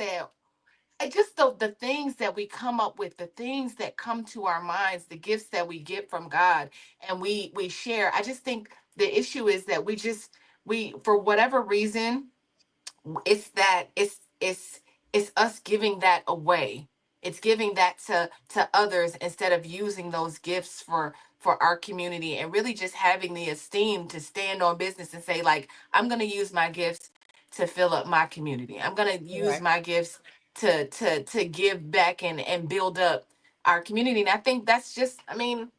said, just the things that we come up with, the things that come to our minds, the gifts that we get from God, and we share. I just think the issue is that we for whatever reason, it's that it's us giving that away. It's giving that to others instead of using those gifts for our community, and really just having the esteem to stand on business and say, like, I'm going to use my gifts to fill up my community. I'm going to use Right. my gifts to give back and build up our community. And I think that's just, I mean,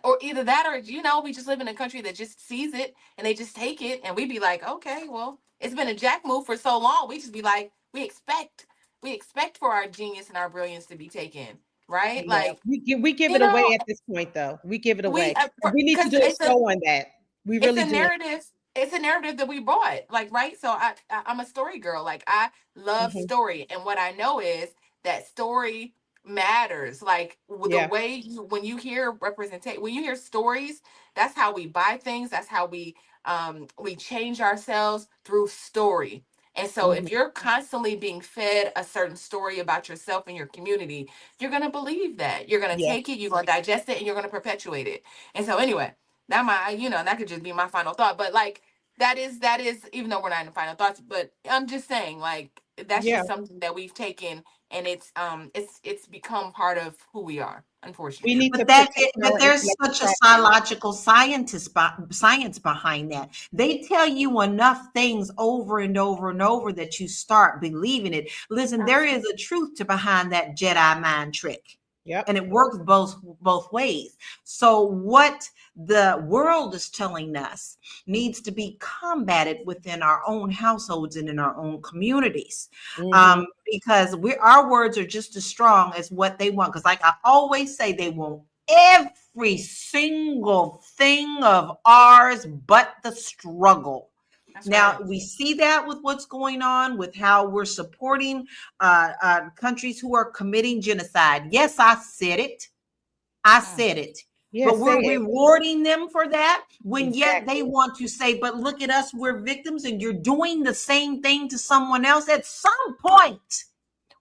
or either that, or we just live in a country that just sees it and they just take it, and we be like, okay, well, it's been a jack move for so long. We just be like, we expect for our genius and our brilliance to be taken, right? Yeah, Like, we give you it away know, at this point, though. We give it we away. We need to because do a show on that. We it's really a do. narrative. It's a narrative that we bought, like, right. So I'm a story girl. Like, I love Mhm. story, and what I know is that story matters. Like, the Yeah. way when you hear representation, when you hear stories, that's how we buy things. That's how we change ourselves through story. And so, Mhm. if you're constantly being fed a certain story about yourself and your community, you're gonna believe that. You're gonna Yeah. take it. You're gonna digest it, and you're gonna perpetuate it. And so, anyway, that might, that could just be my final thought. But, like, that is, even though we're not in the final thoughts, but I'm just saying, like, that's Yeah. just something that we've taken, and it's become part of who we are, We unfortunately. need to But protect but our there's intellectual such a property. science behind that. They tell you enough things over and over and over that you start believing it. Listen, there is Absolutely. a truth to behind that Jedi mind trick. Yep. And it works both ways. So what the world is telling us needs to be combated within our own households and in our own communities, Hmm. because our words are just as strong as what they want. Because, like I always say, they want every single thing of ours but the struggle. That's Now right. we see that with what's going on with how we're supporting countries who are committing genocide. Yes, I said it. I Mm. said it. Yeah, But say we're it. rewarding them for that when yet they Exactly. want to say, but look at us, we're victims, and you're doing the same thing to someone else. At some point,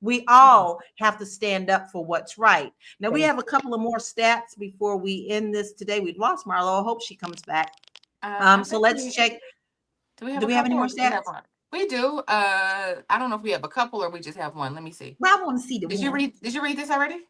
we Mm. all have to stand up for what's right. Now, we Thank have a couple of more stats before we end this today. We've lost Marlo. I hope she comes back. I So think let's we check. do. We have Do a we have any couple, more or do we have stats? one? We do. I don't know if we have a couple or we just have one. Let me see. Well, I want to see the Did you one. read? Did you read this already?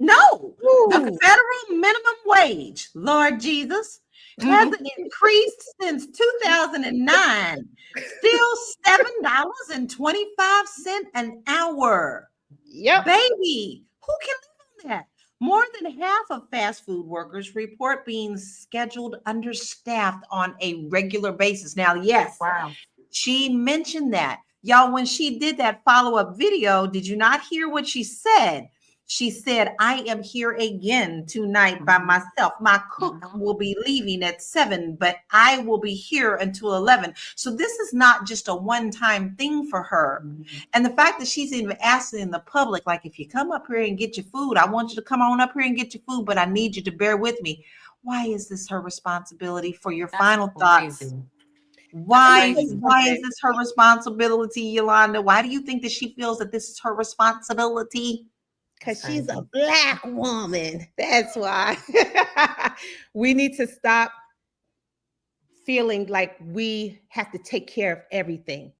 No, the Okay. you. federal minimum wage, Lord Jesus, Hmm. hasn't increased since 2009. Still $7.25 an hour. Yep. Baby, who can live on that? More than half of fast food workers report being scheduled understaffed on a regular basis. Now, yes, Wow. she mentioned that. Y'all, when she did that follow up video, did you not hear what she said? She said, I am here again tonight by Hmm. myself. My cook Hmm. will be leaving at 7, but I will be here until 11. So this is not just a one time thing for her. Hmm. And the fact that she's even asking the public, like, if you come up here and get your food, I want you to come on up here and get your food, but I need you to bear with me. Why is this her responsibility? For your That's final thoughts? crazy. That's Let me Why tell you crazy. why is something. this her responsibility, Yolanda? Why do you think that she feels that this is her responsibility? That's Because she's a crazy. black woman. That's why. We need to stop feeling like we have to take care of everything.